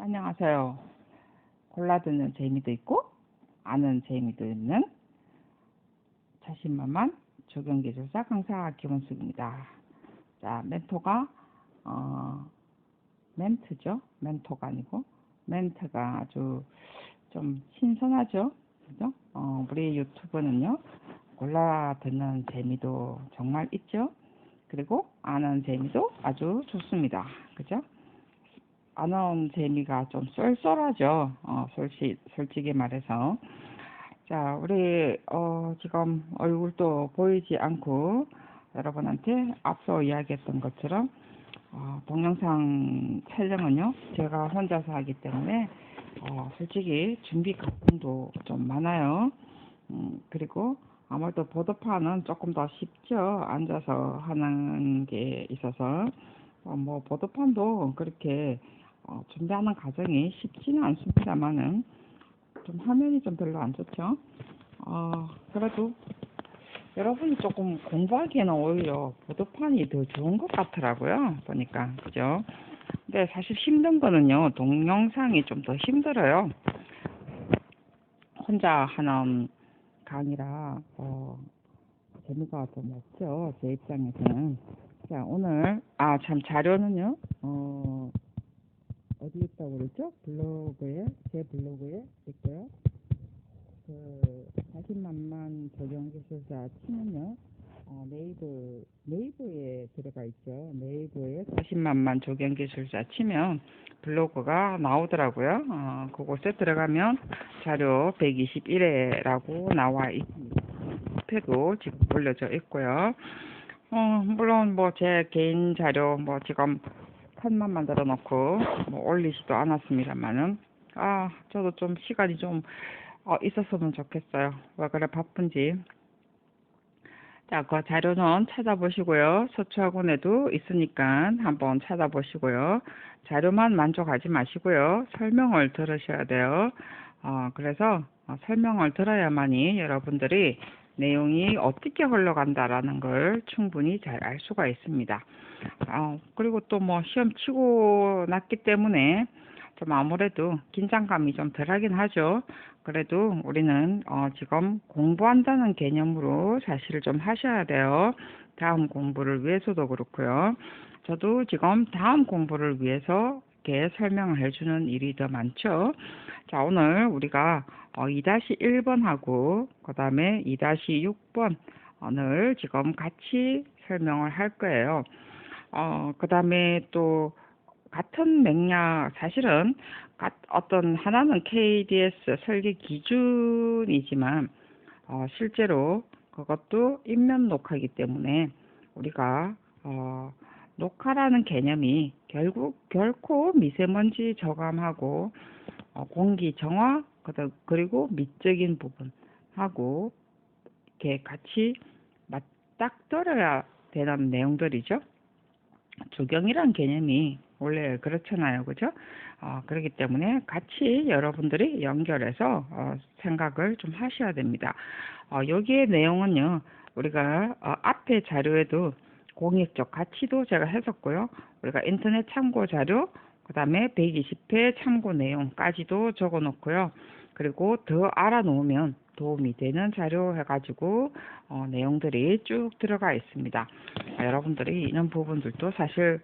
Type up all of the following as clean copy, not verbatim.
안녕하세요. 골라듣는 재미도 있고 아는 재미도 있는 자신만만 적용기술사 강사 김은숙입니다. 자, 멘토가 멘트죠. 멘토가 아니고 멘트가 아주 좀 신선하죠. 그죠? 우리 유튜브는요. 골라듣는 재미도 정말 있죠. 그리고 아는 재미도 아주 좋습니다. 그죠? 아는 재미가 좀 쏠쏠하죠. 솔직히 말해서. 자, 우리, 지금 얼굴도 보이지 않고 여러분한테 앞서 이야기했던 것처럼, 동영상 촬영은요, 제가 혼자서 하기 때문에, 솔직히 준비 과정도 좀 많아요. 그리고 아무래도 보드판은 조금 더 쉽죠. 앉아서 하는 게 있어서. 뭐, 보드판도 그렇게 준비하는 과정이 쉽지는 않습니다만은, 좀 화면이 좀 별로 안 좋죠. 그래도 여러분이 조금 공부하기에는 오히려 보드판이 더 좋은 것 같더라고요. 보니까. 그죠? 근데 사실 힘든 거는요, 동영상이 좀 더 힘들어요. 혼자 하는 강의라, 재미가 좀 없죠. 제 입장에서는. 자, 오늘, 참, 자료는요, 어디 있다고 그랬죠? 제 블로그에 있고요. 자신만만 적용기술사 치면요, 네이버에 들어가 있죠. 네이버에 자신만만 적용기술사 치면 블로그가 나오더라고요. 그곳에 들어가면 자료 121회라고 나와 있습니다. 앞에도 지금 올려져 있고요. 물론 뭐 제 개인 자료 뭐 지금 편만 만들어 놓고 뭐 올리지도 않았습니다만은, 저도 좀 시간이 좀 있었으면 좋겠어요. 왜 그래 바쁜지. 자, 그 자료는 찾아보시고요. 서초학원에도 있으니까 한번 찾아보시고요. 자료만 만족하지 마시고요. 설명을 들으셔야 돼요. 그래서 설명을 들어야만이 여러분들이 내용이 어떻게 흘러간다라는 걸 충분히 잘 알 수가 있습니다. 그리고 또 뭐 시험 치고 났기 때문에 좀 아무래도 긴장감이 좀 덜하긴 하죠. 그래도 우리는 지금 공부한다는 개념으로 자시를 좀 하셔야 돼요. 다음 공부를 위해서도 그렇고요. 저도 지금 다음 공부를 위해서 이렇게 설명을 해주는 일이 더 많죠. 자, 오늘 우리가 2-1번하고 그 다음에 2-6번을 지금 같이 설명을 할 거예요. 그 다음에 또 같은 맥락, 사실은 어떤 하나는 KDS 설계 기준이지만 실제로 그것도 인면 녹화이기 때문에 우리가 녹화라는 개념이 결코 미세먼지 저감하고 공기 정화 그리고 미적인 부분하고 이렇게 같이 맞닥뜨려야 되는 내용들이죠. 조경이란 개념이 원래 그렇잖아요. 그죠? 그렇기 때문에 같이 여러분들이 연결해서 생각을 좀 하셔야 됩니다. 여기에 내용은요, 우리가 앞에 자료에도 공익적 가치도 제가 했었고요. 우리가 인터넷 참고 자료, 그 다음에 120회 참고 내용까지도 적어 놓고요. 그리고 더 알아놓으면 도움이 되는 자료 해가지고 내용들이 쭉 들어가 있습니다. 여러분들이 이런 부분들도 사실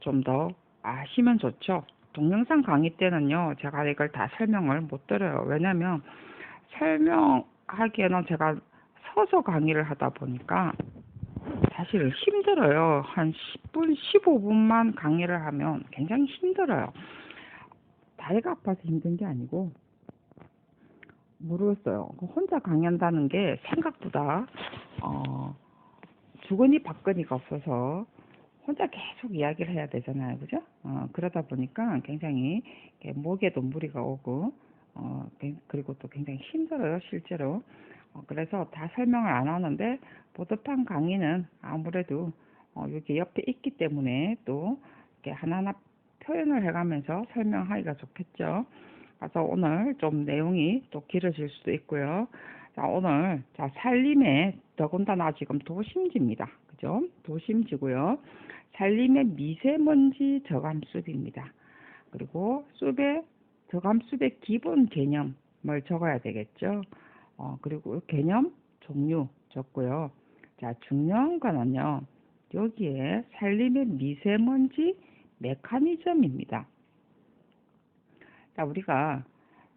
좀 더 아시면 좋죠. 동영상 강의 때는요, 제가 이걸 다 설명을 못 드려요. 왜냐면 설명하기에는 제가 서서 강의를 하다 보니까 사실 힘들어요. 한 10분, 15분만 강의를 하면 굉장히 힘들어요. 다리가 아파서 힘든 게 아니고 모르겠어요. 혼자 강의한다는 게 생각보다 주거니 받거니가 없어서 혼자 계속 이야기를 해야 되잖아요. 그죠? 그러다 보니까 굉장히 목에도 무리가 오고, 그리고 또 굉장히 힘들어요, 실제로. 그래서 다 설명을 안 하는데, 보드판 강의는 아무래도, 여기 옆에 있기 때문에 또, 이렇게 하나하나 표현을 해가면서 설명하기가 좋겠죠. 그래서 오늘 좀 내용이 또 길어질 수도 있고요. 자, 오늘, 자, 산림에 더군다나 지금 도심지입니다. 그죠? 도심지고요. 산림의 미세먼지 저감습입니다. 그리고 숲의 저감숲의 기본 개념을 적어야 되겠죠. 그리고 개념 종류 적고요. 자, 중요한 거는요. 여기에 산림의 미세먼지 메커니즘입니다. 자, 우리가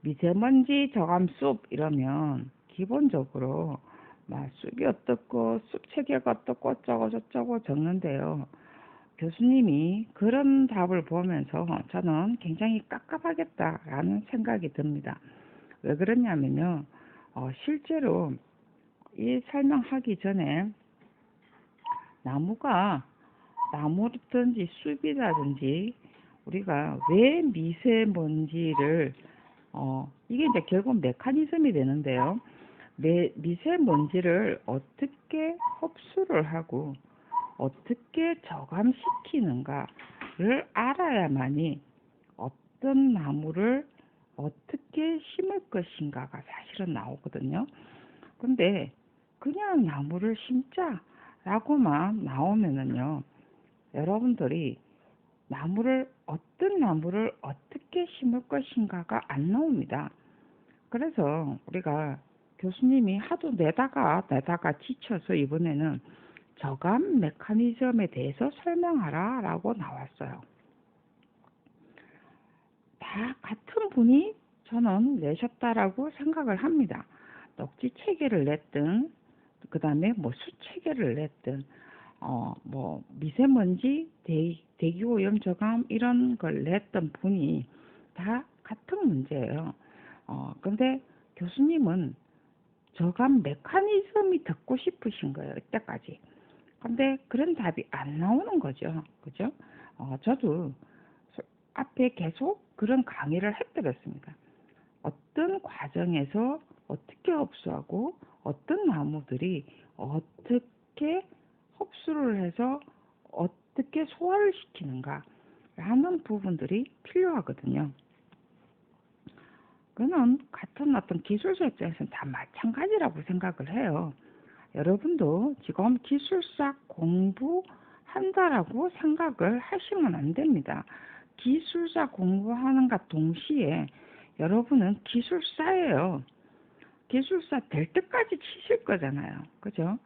미세먼지 저감숲 이러면 기본적으로 막 숲이 어떻고 숲 체계가 어떻고 어쩌고 저쩌고 적는데요. 교수님이 그런 답을 보면서 저는 굉장히 깝깝하겠다라는 생각이 듭니다. 왜 그러냐면요. 실제로 이 설명하기 전에 나무든지 숲이라든지 우리가 왜 미세먼지를 이게 이제 결국 메커니즘이 되는데요. 미세먼지를 어떻게 흡수를 하고 어떻게 저감시키는가를 알아야만이 어떤 나무를 어떻게 심을 것인가가 사실은 나오거든요. 근데 그냥 나무를 심자라고만 나오면은요, 여러분들이 어떤 나무를 어떻게 심을 것인가가 안 나옵니다. 그래서 우리가 교수님이 하도 내다가 지쳐서 이번에는 저감 메커니즘에 대해서 설명하라 라고 나왔어요. 다 같은 분이 저는 내셨다라고 생각을 합니다. 녹지 체계를 냈든 그 다음에 뭐 수체계를 냈든 뭐 미세먼지 대기오염 저감 이런 걸 냈던 분이 다 같은 문제예요. 근데 교수님은 저감 메커니즘이 듣고 싶으신 거예요, 이때까지. 근데 그런 답이 안 나오는 거죠. 그죠? 저도 앞에 계속 그런 강의를 해드렸습니다. 어떤 과정에서 어떻게 흡수하고 어떤 나무들이 어떻게 흡수를 해서 어떻게 소화를 시키는가 라는 부분들이 필요하거든요. 그는 같은 어떤 기술자 입장에서는 다 마찬가지라고 생각을 해요. 여러분도 지금 기술사 공부한다라고 생각을 하시면 안 됩니다. 기술사 공부하는가 동시에 여러분은 기술사예요. 기술사 될 때까지 치실 거잖아요. 그죠?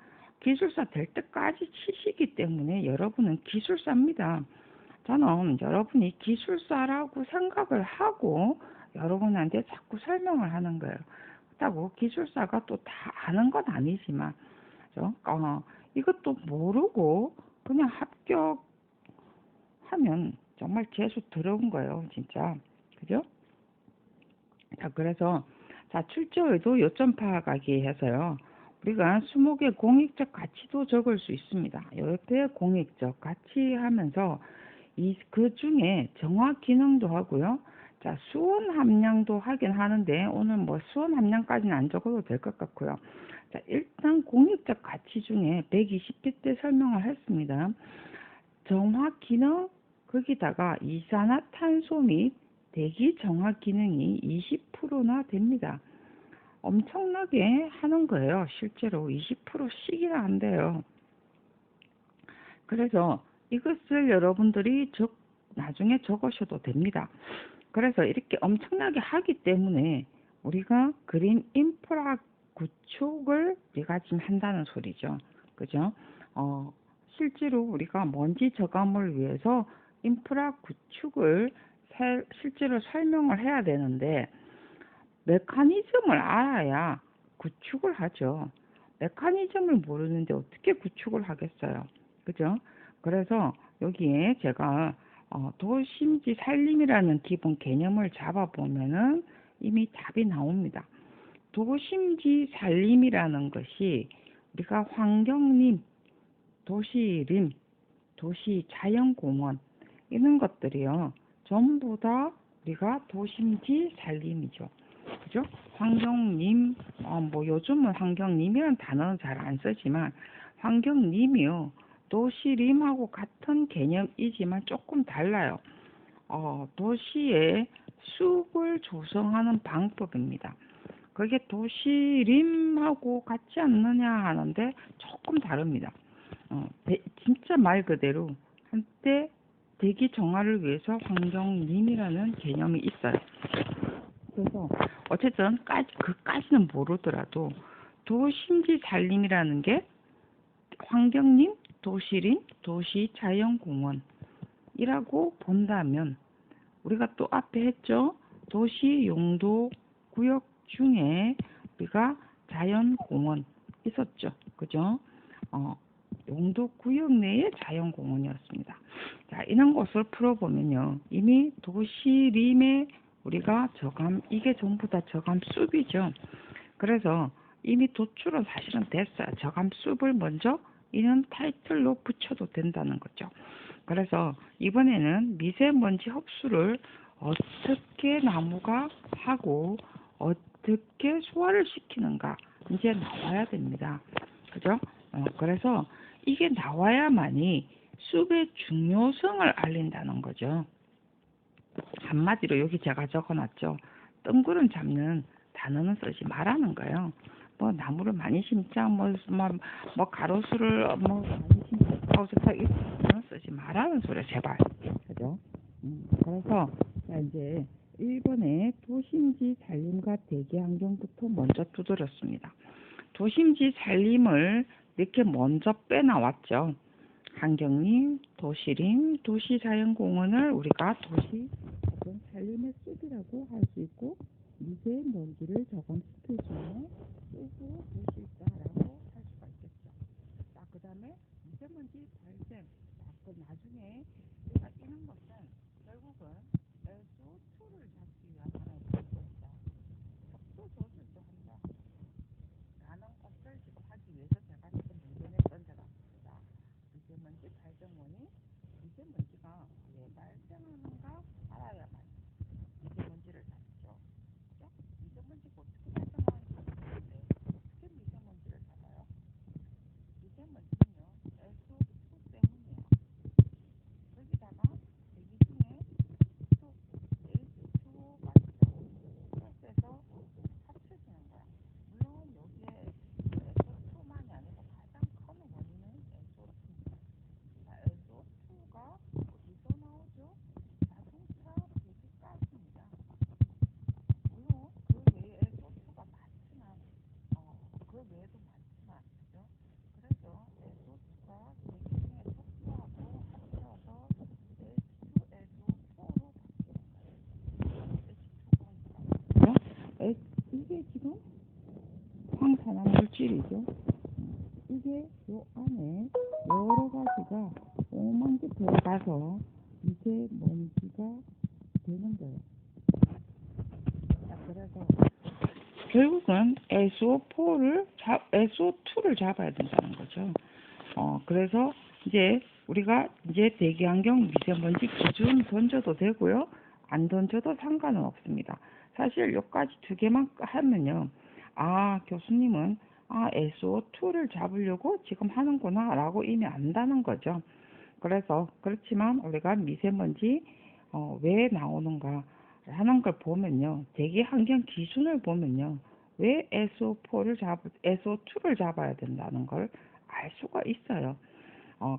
기술사 될 때까지 치시기 때문에 여러분은 기술사입니다. 저는 여러분이 기술사라고 생각을 하고 여러분한테 자꾸 설명을 하는 거예요. 그렇다고 기술사가 또 다 아는 건 아니지만 그죠? 이것도 모르고 그냥 합격하면 정말 재수 더러운 거예요, 진짜. 그죠? 자, 그래서 자, 출제에도 요점 파악하기 해서요. 우리가 수목의 공익적 가치도 적을 수 있습니다. 이렇게 공익적 가치 하면서 그 중에 정화 기능도 하고요. 자, 수온 함량도 하긴 하는데 오늘 뭐 수온 함량까지는 안 적어도 될 것 같고요. 자, 일단 공익적 가치 중에 120회 때 설명을 했습니다. 정화 기능 거기다가 이산화탄소 및 대기 정화 기능이 20%나 됩니다. 엄청나게 하는 거예요. 실제로 20%씩이나 한대요. 그래서 이것을 여러분들이 나중에 적으셔도 됩니다. 그래서 이렇게 엄청나게 하기 때문에 우리가 그린 인프라 구축을 우리가 지금 한다는 소리죠. 그죠? 실제로 우리가 먼지 저감을 위해서 인프라 구축을 실제로 설명을 해야 되는데 메커니즘을 알아야 구축을 하죠. 메커니즘을 모르는데 어떻게 구축을 하겠어요. 그죠? 그래서 여기에 제가 도심지 산림이라는 기본 개념을 잡아보면은 이미 답이 나옵니다. 도심지 산림이라는 것이 우리가 환경림, 도시림, 도시 자연공원 이런 것들이요. 전부 다 우리가 도심지 산림이죠. 그죠? 환경림, 뭐 요즘은 환경림이라는 단어는 잘 안 쓰지만 환경림이요. 도시림하고 같은 개념이지만 조금 달라요. 도시의 숲을 조성하는 방법입니다. 그게 도시림하고 같지 않느냐 하는데 조금 다릅니다. 진짜 말 그대로 한때 대기 정화를 위해서 환경림이라는 개념이 있어요. 그래서 어쨌든 그까지는 모르더라도 도심지 산림이라는 게 환경림, 도시림, 도시자연공원이라고 본다면 우리가 또 앞에 했죠. 도시 용도 구역 중에 우리가 자연공원 있었죠. 그죠? 용도 구역 내의 자연공원이었습니다. 자, 이런 것을 풀어보면요. 이미 도시림에 우리가 이게 전부 다 저감숲이죠. 그래서 이미 도출은 사실은 됐어요. 저감숲을 먼저 이런 타이틀로 붙여도 된다는 거죠. 그래서 이번에는 미세먼지 흡수를 어떻게 나무가 하고 어떻게 소화를 시키는가 이제 나와야 됩니다. 그죠? 그래서 이게 나와야만이 숲의 중요성을 알린다는 거죠. 한마디로 여기 제가 적어놨죠. 뜬구름 잡는 단어는 쓰지 말라는 거예요. 뭐 나무를 많이 심자, 뭐 가로수를 뭐 많이 심자, 좋다 이런 단어는 쓰지 말라는 소리야, 제발. 그죠? 그래서 이제 1번에 도심지 산림과 대기 환경부터 먼저 두드렸습니다. 도심지 산림을 이렇게 먼저 빼나왔죠. 환경림, 도시림, 도시자연공원을 우리가 도시 어떤 산림의 숲이라고 할 수 있고 미세먼지를 저감시킬 수 있는 숲으로 볼 수 있다라고 할 수가 있겠죠. 자, 그 다음에 미세먼지 발생. 자, 그 나중에 우리가 이런 것은 결국은 SO2를 잡기 위한 하나의 방법이다. 섭도 조절도 한다. 라는 것을 지금 하기 위해서 제가 지금 문제를 던져놨습니다. 미세먼지 발생 원인, 미세먼지가 왜 발생하는가 알아야만 미세먼지를 잡죠. 그죠? 미세먼지가 어떻게 발생하는지 모르는데 어떻게 미세먼지를 잡아요? 미세먼지는요, SO2 때문이에요. 여기다가 대기 중에 또 H2O가 있죠. 그래서 합쳐지는 거야. 물론 여기에 SO2만이 아니고 가장 큰 원인은 SO2입니다. 자, SO2가 어디서 나오죠? 자동차 배기가스입니다. 물론 그 외에 SO2가 많지만, 그 외에도 많지만, 그죠? 그래서 SO2가 대기 중에 척도하고 합쳐서 H2SO4로 바뀌는 거예요. H2O니까. 이게 지금 황산화 물질이죠. 이게 요 안에 여러 가지가 오만 개 들어가서 미세먼지가 되는 거예요. 자, 그래서 결국은 SO2를 잡아야 된다는 거죠. 그래서 이제 우리가 이제 대기환경 미세먼지 기준 던져도 되고요. 안 던져도 상관은 없습니다. 사실 여기까지 두 개만 하면요. 아, 교수님은 SO2를 잡으려고 지금 하는구나 라고 이미 안다는 거죠. 그래서 그렇지만 우리가 미세먼지 왜 나오는가 하는 걸 보면요. 대기 환경 기준을 보면요. 왜 SO2를 잡아야 된다는 걸 알 수가 있어요.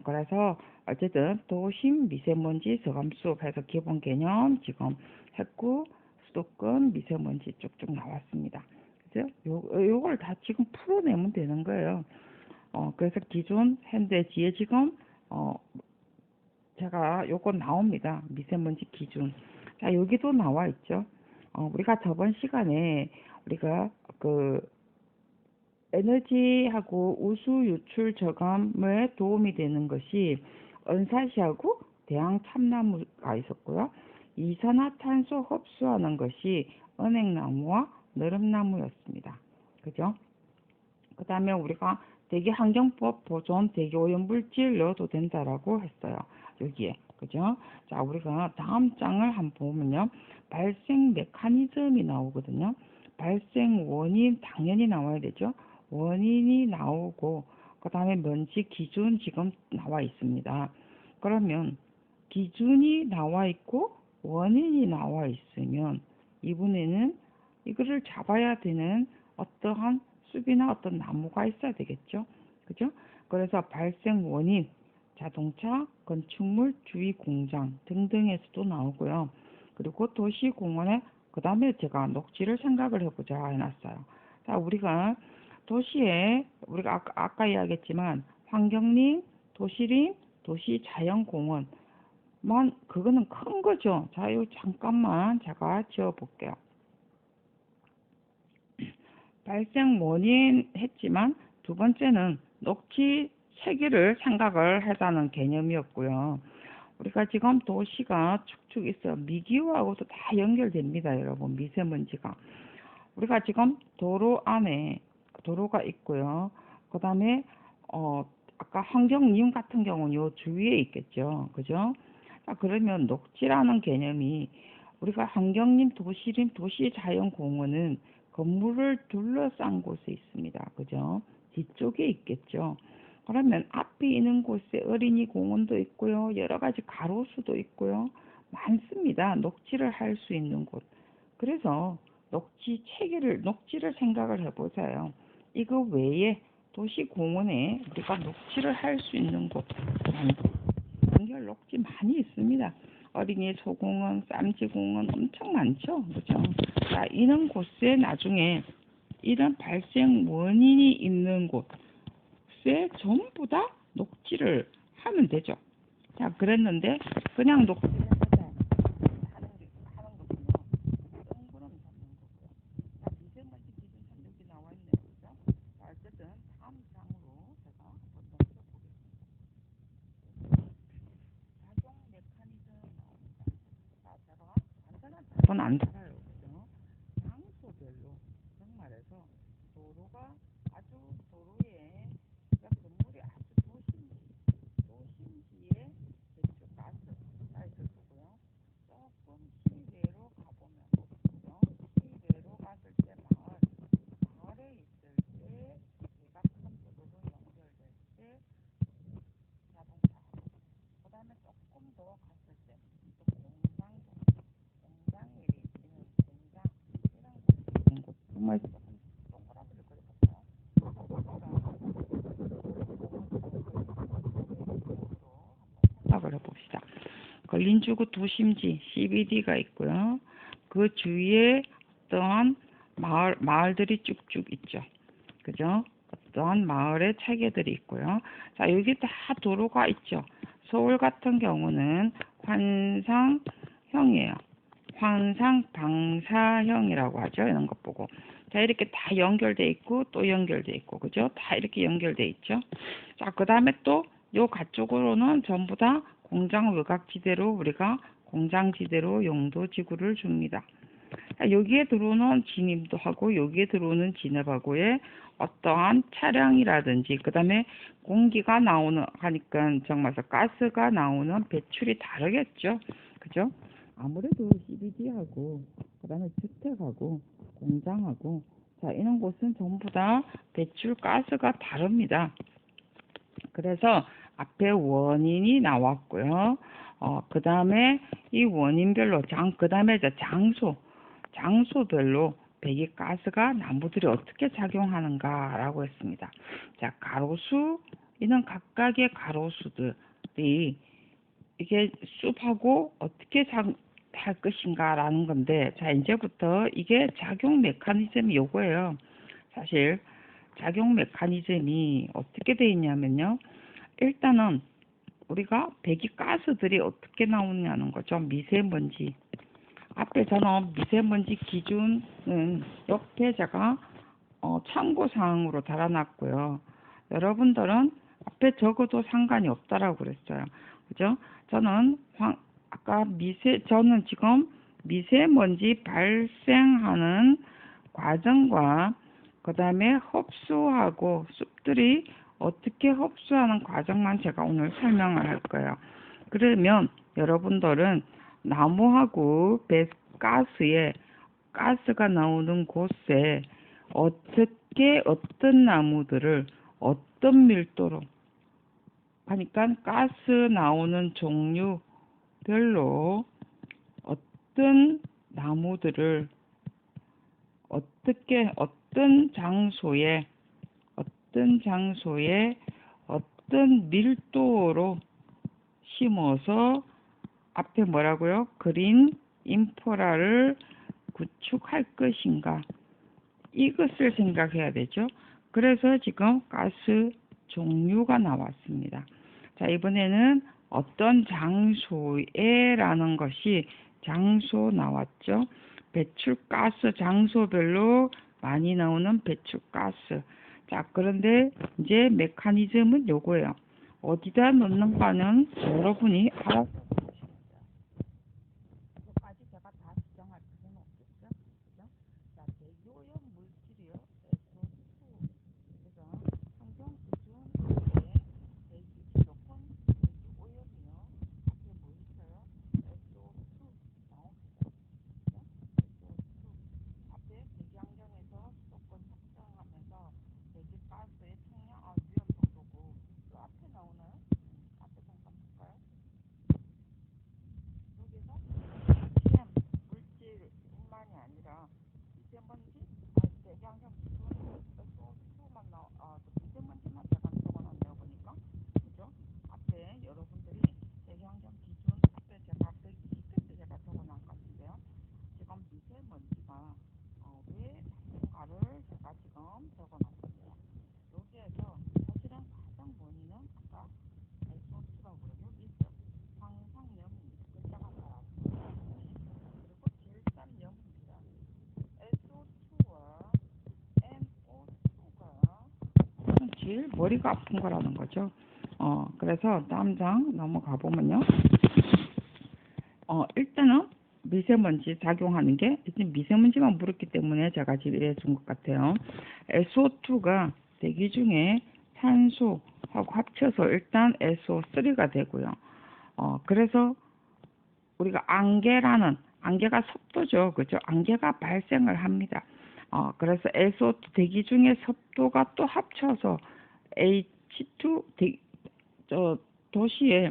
그래서 어쨌든 도심 미세먼지 저감수 해서 기본 개념 지금 했고 수도권 미세먼지 쭉쭉 나왔습니다. 그죠? 요걸 다 지금 풀어내면 되는 거예요. 그래서 기존 현재 뒤에 지금 제가 요거 나옵니다. 미세먼지 기준. 자, 여기도 나와 있죠. 우리가 저번 시간에 우리가 그 에너지하고 우수 유출 저감에 도움이 되는 것이 은사시하고 대왕 참나무가 있었고요. 이산화탄소 흡수하는 것이 은행나무와 너름나무였습니다. 그죠? 그 다음에 우리가 대기환경법 보존 대기오염물질 넣어도 된다라고 했어요. 여기에. 그죠? 자, 우리가 다음 장을 한번 보면요. 발생 메커니즘이 나오거든요. 발생 원인 당연히 나와야 되죠. 원인이 나오고 그 다음에 먼지 기준 지금 나와 있습니다. 그러면 기준이 나와 있고 원인이 나와 있으면 이번에는 이거를 잡아야 되는 어떠한 숲이나 어떤 나무가 있어야 되겠죠. 그죠? 그래서 발생 원인, 자동차, 건축물, 주위 공장 등등에서도 나오고요. 그리고 도시공원에 그 다음에 제가 녹지를 생각을 해보자 해놨어요. 자, 우리가 도시에 우리가 아까 이야기했지만 환경림, 도시림, 도시자연공원만 그거는 큰 거죠. 자, 요 잠깐만 제가 지어볼게요. 발생 원인 했지만 두 번째는 녹지 세기를 생각을 하자는 개념이었고요. 우리가 지금 도시가 축축 있어요. 미기후하고도 다 연결됩니다, 여러분. 미세먼지가. 우리가 지금 도로 안에 도로가 있고요. 그 다음에 아까 환경림 같은 경우는 요 주위에 있겠죠. 그죠? 자, 그러면 녹지라는 개념이 우리가 환경림, 도시림, 도시자연공원은 건물을 둘러싼 곳에 있습니다. 그죠? 뒤쪽에 있겠죠. 그러면 앞에 있는 곳에 어린이 공원도 있고요. 여러 가지 가로수도 있고요. 많습니다. 녹지를 할 수 있는 곳. 그래서 녹지를 생각을 해보세요. 이거 외에 도시공원에 우리가 녹지를 할 수 있는 곳, 연결 녹지 많이 있습니다. 어린이 소공원, 쌈지공원 엄청 많죠. 그죠? 자, 이런 곳에 나중에 이런 발생 원인이 있는 곳에 전부 다 녹지를 하면 되죠. 자, 그랬는데 그냥 녹지를 하자 하는 것은요. 동그라미 잡는 거고요. 자, 미세먼지 기준 여기 나와 있네요. 그죠? 자, 어쨌든 다음 장으로 제가 한번 넘겨보겠습니다. 작용 메커니즘 나옵니다. 자, 제가 간단한 답은 안 달아요. 그죠? 장소별로 정말해서 도로가 아주 도로에 건물이 아주 도심지에 배출가스 사이트를 두고요. 조금 시외로 가보면 시외로 갔을 때 마을에 있을 때 내가 큰 도로로 연결될 때 자동차하고 그 다음에 조금 더 갔을 때 또 공장이 있는 공장 이런 곳이 있는 곳 정말 조금 동그라미를 그려볼까요? 생각을 해봅시다. 걸린주구 도심지 CBD가 있고요. 그 주위에 어떠한 마을들이 쭉쭉 있죠. 그죠? 어떠한 마을의 체계들이 있고요. 자, 여기 다 도로가 있죠. 서울 같은 경우는 환상형이에요. 환상 방사형이라고 하죠. 이런 것 보고. 자, 이렇게 다 연결돼 있고 또 연결돼 있고 그죠? 다 이렇게 연결돼 있죠. 자, 그 다음에 또 요 가쪽으로는 전부 다 공장 외곽지대로 우리가 공장지대로 용도지구를 줍니다. 자, 여기에 들어오는 진입도 하고 여기에 들어오는 진입하고의 어떠한 차량이라든지 그 다음에 공기가 나오는 하니까 정말 가스가 나오는 배출이 다르겠죠. 그죠? 아무래도 CBD하고 그 다음에 주택하고 공장하고 자, 이런 곳은 전부 다 배출 가스가 다릅니다. 그래서 앞에 원인이 나왔고요. 그 다음에 이 원인별로 그 다음에 장소별로 배기가스가 나무들이 어떻게 작용하는가라고 했습니다. 자, 이는 각각의 가로수들이 이게 숲하고 어떻게 할 것인가라는 건데, 자, 이제부터 이게 작용 메커니즘이 요거예요. 사실 작용 메커니즘이 어떻게 돼 있냐면요. 일단은 우리가 배기가스들이 어떻게 나오냐는 거죠. 미세먼지. 앞에 저는 미세먼지 기준은 옆에 제가 참고사항으로 달아놨고요. 여러분들은 앞에 적어도 상관이 없다라고 그랬어요. 그죠? 저는 저는 지금 미세먼지 발생하는 과정과 그 다음에 흡수하고 숲들이 어떻게 흡수하는 과정만 제가 오늘 설명을 할 거예요. 그러면 여러분들은 나무하고 가스가 나오는 곳에 어떤 나무들을 어떤 밀도로 하니까 가스 나오는 종류별로 어떤 나무들을 어떤 장소에 어떤 밀도로 심어서 앞에 뭐라고요? 그린 인프라를 구축할 것인가? 이것을 생각해야 되죠. 그래서 지금 가스 종류가 나왔습니다. 자, 이번에는 어떤 장소에 라는 것이 장소 나왔죠. 배출가스 장소별로 많이 나오는 배출가스. 자, 그런데 이제 메커니즘은 요거예요. 어디다 넣는가는 여러분이 알아서 여기까지 제가 다 지정할 필요는 없겠죠. 그죠? 자, 대기오염 물질이요. SO2. 그래서 환경 기준 앞에 대기 높은 대기오염이요. 앞에 뭐 있어요? SO2 나옵니다. 그죠? SO2. 앞에 대기환경에서 수도권 합성하면서 대기가스의 총량한 위험 정도고 또 앞에 나오나요? 앞에 잠깐 볼까요? 여기서 PM 물질뿐만이 아니라 미세먼지, 대기환경 기준 SO2만 미세먼지만 제가 적어놨네요 보니까. 그죠? 앞에 여러분들이 대기환경 기준 앞에 제가 120페이지 제가 적어놓은 것 같은데요. 지금 미세먼지가 왜 나쁜가를 제가 지금 적어놨습니다. 여기에서 사실은 가장 원인은 아까 SO2라고 그러죠. 여기 있어요. 황상염입니다. 글자가 달았습니다. 그리고 질산염입니다. SO2와 NO2가 제일 머리가 아픈 거라는 거죠. 그래서 다음 장 넘어가 보면요. 일단은 미세먼지 작용하는 게 일단 미세먼지만 물었기 때문에 제가 지금 이래 준 것 같아요. SO2가 대기 중에 산소하고 합쳐서 일단 SO3가 되고요. 그래서 우리가 안개가 습도죠. 그죠? 안개가 발생을 합니다. 그래서 SO2 대기 중에 습도가 또 합쳐서 H2 도시에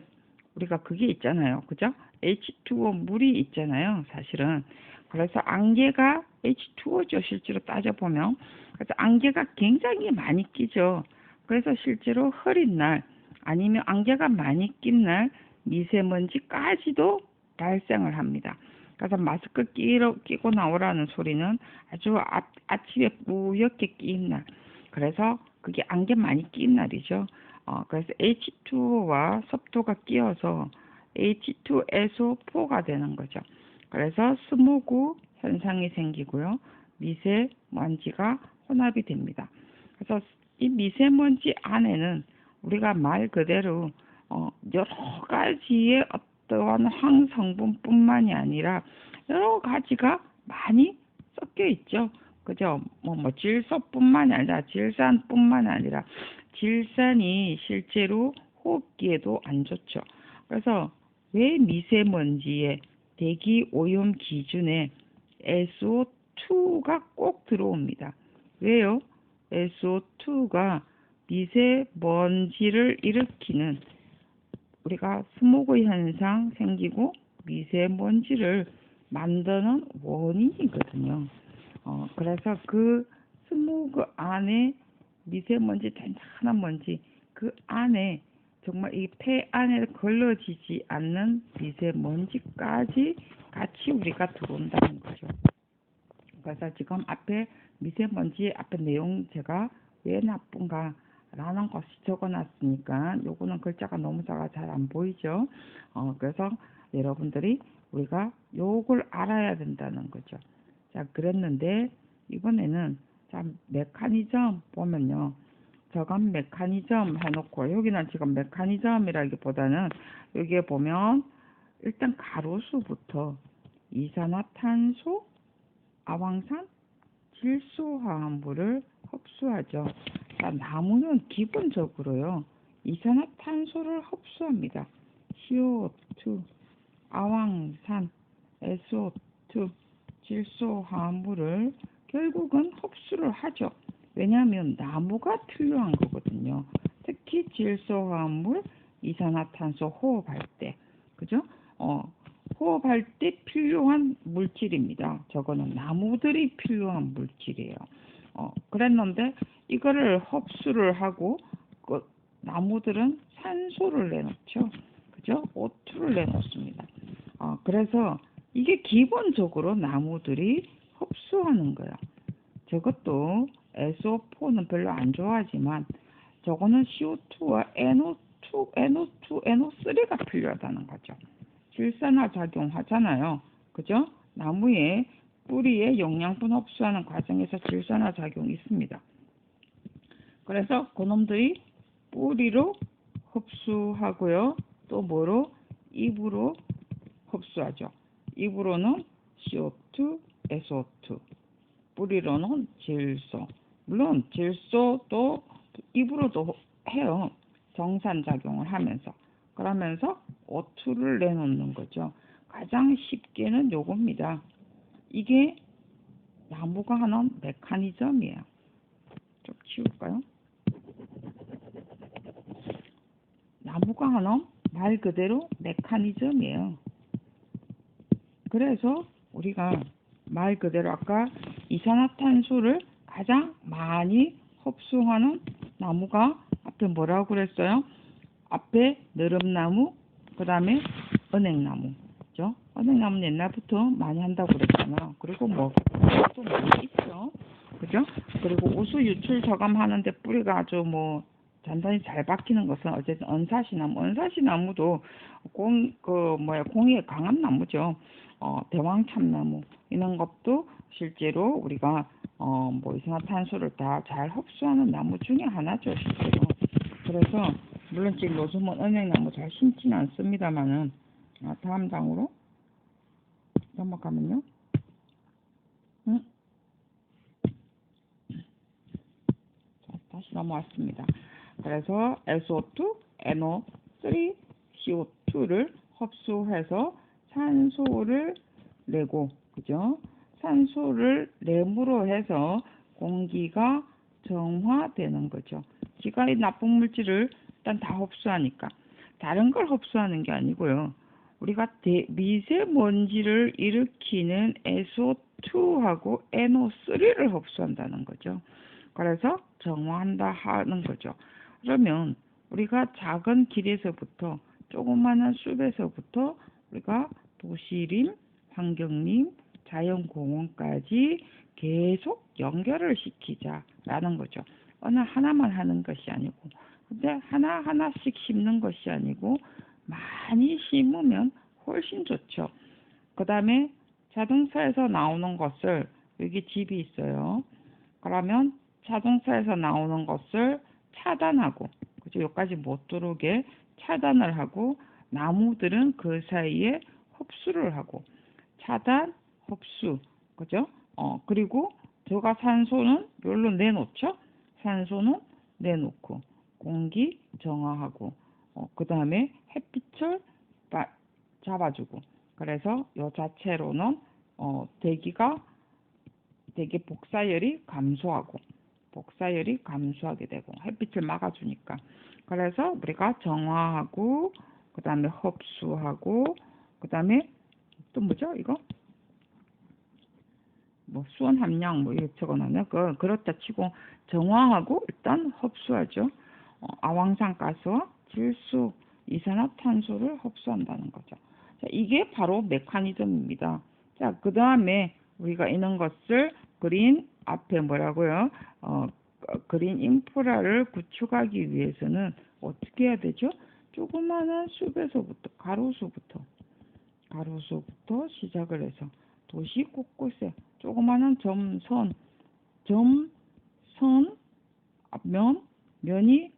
우리가 그게 있잖아요. 그죠? H2O 물이 있잖아요. 사실은. 그래서 안개가 H2O죠. 실제로 따져보면. 그래서 안개가 굉장히 많이 끼죠. 그래서 실제로 흐린 날 아니면 안개가 많이 낀 날 미세먼지까지도 발생을 합니다. 그래서 마스크 끼고 나오라는 소리는 아주 아침에 뿌옇게 낀 날. 그래서 그게 안개 많이 낀 날이죠. 그래서 H2O와 습도가 끼어서 H2SO4가 되는 거죠. 그래서 스모그 현상이 생기고요. 미세먼지가 혼합이 됩니다. 그래서 이 미세먼지 안에는 우리가 말 그대로 여러 가지의 어떠한 황성분뿐만이 아니라 여러 가지가 많이 섞여 있죠. 그죠? 질소뿐만이 아니라 질산뿐만 아니라 질산이 실제로 호흡기에도 안 좋죠. 그래서 왜 미세먼지의 대기 오염 기준에 SO2가 꼭 들어옵니다. 왜요? SO2가 미세먼지를 일으키는 우리가 스모그 현상 생기고 미세먼지를 만드는 원인이거든요. 그래서 그 스모그 안에 미세먼지, 단단한 먼지, 그 안에 정말 이 폐 안에 걸러지지 않는 미세먼지까지 같이 우리가 들어온다는 거죠. 그래서 지금 앞에 미세먼지 앞에 내용 제가 왜 나쁜가 라는 것이 적어놨으니까 요거는 글자가 너무 작아 잘 안 보이죠. 그래서 여러분들이 우리가 요걸 알아야 된다는 거죠. 자, 그랬는데 이번에는 자, 메커니즘 보면요. 저감 메커니즘 해놓고 여기는 지금 메커니즘이라기보다는 여기에 보면 일단 가로수부터 이산화탄소, 아황산, 질소화합물을 흡수하죠. 자, 나무는 기본적으로요. 이산화탄소를 흡수합니다. CO2, 아황산, SO2, 질소화합물을 결국은 흡수를 하죠. 왜냐하면 나무가 필요한 거거든요. 특히 질소화합물, 이산화탄소 호흡할 때, 그죠? 호흡할 때 필요한 물질입니다. 저거는 나무들이 필요한 물질이에요. 그랬는데 이거를 흡수를 하고 나무들은 산소를 내놓죠. 그죠? O2를 내놓습니다. 그래서 이게 기본적으로 나무들이 흡수하는 거예요. 저것도 SO4는 별로 안 좋아하지만 저거는 CO2와 NO2, NO3가 필요하다는 거죠. 질산화 작용하잖아요. 그죠? 나무의 뿌리에 영양분 흡수하는 과정에서 질산화 작용이 있습니다. 그래서 그놈들이 뿌리로 흡수하고요. 또 뭐로? 잎으로 흡수하죠. 잎으로는 CO2, SO2, 뿌리로는 질소. 물론 질소도 잎으로도 해요. 정산작용을 하면서. 그러면서 O2를 내놓는 거죠. 가장 쉽게는 요겁니다. 이게 나무가 하는 메커니즘이에요. 좀 치울까요? 나무가 하는 말 그대로 메커니즘이에요. 그래서 우리가 말 그대로 아까 이산화탄소를 가장 많이 흡수하는 나무가 앞에 뭐라고 그랬어요? 앞에 느릅나무, 그 다음에 은행나무. 그죠? 은행나무는 옛날부터 많이 한다고 그랬잖아. 그리고 뭐, 또 많이 있죠. 그죠? 그리고 우수 유출 저감하는데 뿌리가 아주 뭐, 단단히 잘 박히는 것은 어쨌든 은사시나무. 은사시나무도 공에 강한 나무죠. 대왕참나무. 이런 것도 실제로 우리가, 뭐, 이산화탄소를 다 잘 흡수하는 나무 중에 하나죠, 실제로. 그래서, 물론 지금 요즘은 은행나무 잘 심지는 않습니다만은, 다음 장으로 넘어가면요. 자, 다시 넘어왔습니다. 그래서 SO2, NO3, CO2를 흡수해서 산소를 내고, 그죠? 산소를 내므로 해서 공기가 정화되는 거죠. 지가 이 나쁜 물질을 일단 다 흡수하니까. 다른 걸 흡수하는 게 아니고요. 우리가 미세먼지를 일으키는 SO2하고 NO3를 흡수한다는 거죠. 그래서 정화한다 하는 거죠. 그러면 우리가 작은 길에서부터 조그마한 숲에서부터 우리가 도시림, 환경림, 자연공원까지 계속 연결을 시키자라는 거죠. 어느 하나만 하는 것이 아니고, 근데 하나하나씩 심는 것이 아니고 많이 심으면 훨씬 좋죠. 그 다음에 자동차에서 나오는 것을, 여기 집이 있어요. 그러면 자동차에서 나오는 것을 차단하고, 그죠? 여기까지 못 들어오게 차단을 하고, 나무들은 그 사이에 흡수를 하고, 차단, 흡수, 그죠? 그리고 저가 산소는 여기로 내놓죠? 산소는 내놓고, 공기 정화하고, 그 다음에 햇빛을 잡아주고, 그래서 요 자체로는 대기가 대기 복사열이 감소하게 되고 햇빛을 막아주니까. 그래서 우리가 정화하고 그 다음에 흡수하고 그 다음에 또 뭐죠 이거? 뭐 수온 함량 뭐 이렇게 적어놨네. 그렇다 치고 정화하고 일단 흡수하죠. 아황산가스와 질소, 이산화탄소를 흡수한다는 거죠. 자, 이게 바로 메커니즘입니다. 자, 그 다음에 우리가 이런 것을 그린 앞에 뭐라고요? 그린 인프라를 구축하기 위해서는 어떻게 해야 되죠? 조그마한 숲에서부터 가로수부터 시작을 해서 도시 곳곳에 조그마한 점선, 면이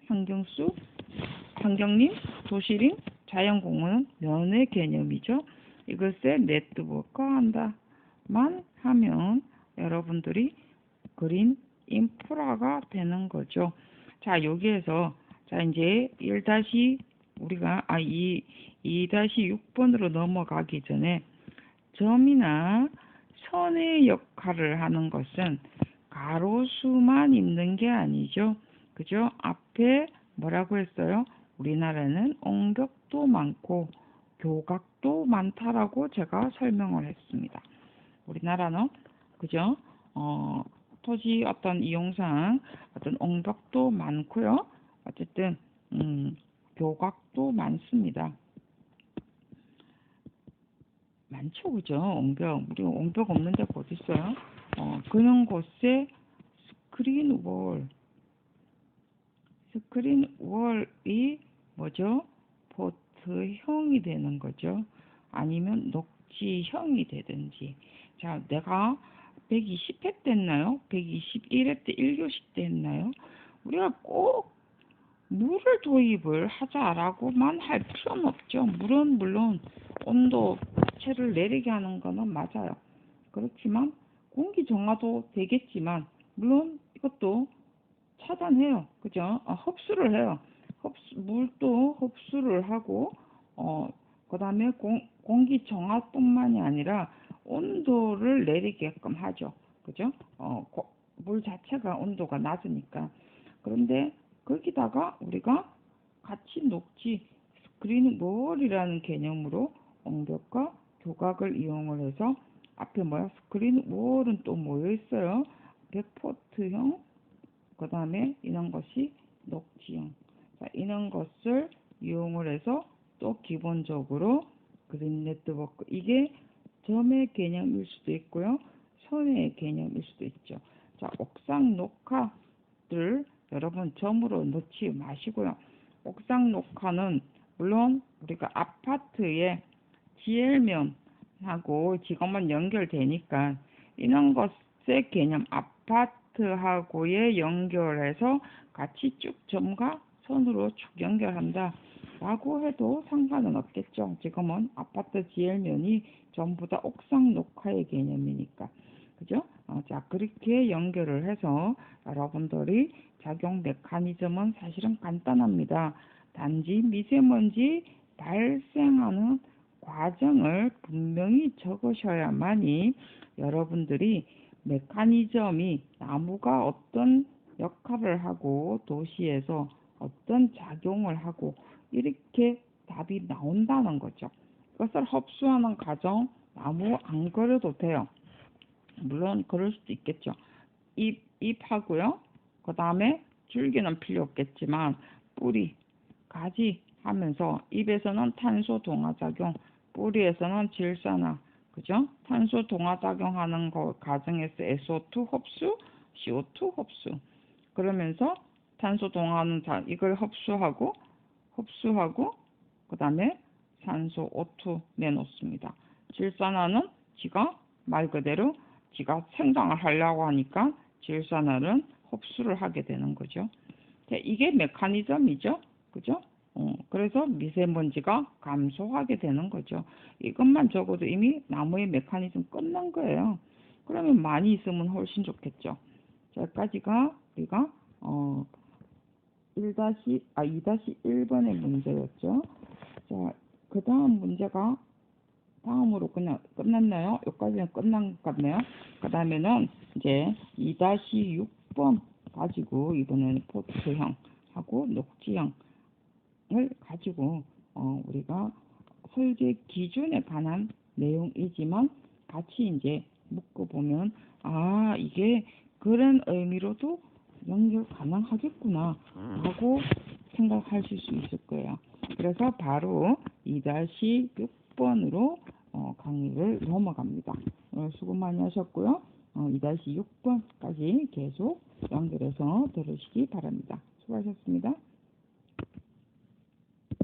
환경림, 도시림, 자연공원은 면의 개념이죠. 이것에 네트워크한다만 하면 여러분들이 그린 인프라가 되는 거죠. 자, 여기에서 자 이제 2-6번으로 넘어가기 전에 점이나 선의 역할을 하는 것은 가로수만 있는 게 아니죠. 그죠? 앞에 뭐라고 했어요? 우리나라는 옹벽도 많고 교각도 많다라고 제가 설명을 했습니다. 우리나라는 그죠? 토지 어떤 이용상 어떤 옹벽도 많고요. 어쨌든 교각도 많습니다. 많죠, 그죠? 옹벽. 우리 옹벽 없는 데가 어디 있어요? 그런 곳에 스크린 월. 스크린 월이 뭐죠? 포트형이 되는 거죠. 아니면 녹지형이 되든지. 자, 내가 120회 때 했나요? 121회 때 1교시 때 했나요? 우리가 꼭 물을 도입을 하자라고만 할 필요는 없죠. 물론 온도체를 내리게 하는 거는 맞아요. 그렇지만 공기 정화도 되겠지만 물론 이것도 차단해요. 그죠? 흡수를 해요. 물도 흡수를 하고, 그 다음에 공기 정화뿐만이 아니라 온도를 내리게끔 하죠. 그죠? 물 자체가 온도가 낮으니까. 그런데 거기다가 우리가 같이 녹지 스크린 월이라는 개념으로 옹벽과 교각을 이용을 해서 앞에 뭐야? 스크린 월은 또 뭐여 있어요? 백포트형, 그 다음에 이런 것이 녹지형. 자, 이런 것을 이용을 해서 또 기본적으로 그림 네트워크, 이게 점의 개념일 수도 있고요, 선의 개념일 수도 있죠. 자, 옥상 녹화들 여러분 점으로 넣지 마시고요. 옥상 녹화는 물론 우리가 아파트의 GL면하고 직업만 연결되니까 이런 것의 개념, 아파트하고의 연결해서 같이 쭉 점과 선으로 쭉 연결한다 라고 해도 상관은 없겠죠. 지금은 아파트 GL면이 전부 다 옥상 녹화의 개념이니까. 그죠? 자, 그렇게 연결을 해서 여러분들이 작용 메커니즘은 사실은 간단합니다. 단지 미세먼지 발생하는 과정을 분명히 적으셔야만이 여러분들이 메커니즘이 나무가 어떤 역할을 하고 도시에서 어떤 작용을 하고 이렇게 답이 나온다는 거죠. 이것을 흡수하는 과정 나무 안 그려도 돼요. 물론 그럴 수도 있겠죠. 잎하고요. 그 다음에 줄기는 필요 없겠지만 뿌리, 가지 하면서 잎에서는 탄소 동화작용, 뿌리에서는 질산화, 그죠? 탄소 동화작용하는 거 과정에서 SO2 흡수, CO2 흡수. 그러면서 탄소 동화는 이걸 흡수하고 그 다음에 산소 O2 내놓습니다. 질산화는 지가 말 그대로 지가 생장을 하려고 하니까 질산화는 흡수를 하게 되는 거죠. 이게 메커니즘이죠. 그죠? 그래서 미세먼지가 감소하게 되는 거죠. 이것만 적어도 이미 나무의 메커니즘 끝난 거예요. 그러면 많이 있으면 훨씬 좋겠죠. 자, 여기까지가 우리가 2-1번의 문제였죠. 자, 그 다음 문제가 다음으로 그냥 끝났나요? 여기까지는 끝난 것 같네요. 그 다음에는 이제 2-6번 가지고 이번에는 포트형하고 녹지형을 가지고 우리가 설계 기준에 관한 내용이지만 같이 이제 묶어보면 이게 그런 의미로도 연결 가능하겠구나 라고 생각하실 수 있을 거예요. 그래서 바로 2-6번으로 강의를 넘어갑니다. 수고 많이 하셨고요. 2-6번까지 계속 연결해서 들으시기 바랍니다. 수고하셨습니다.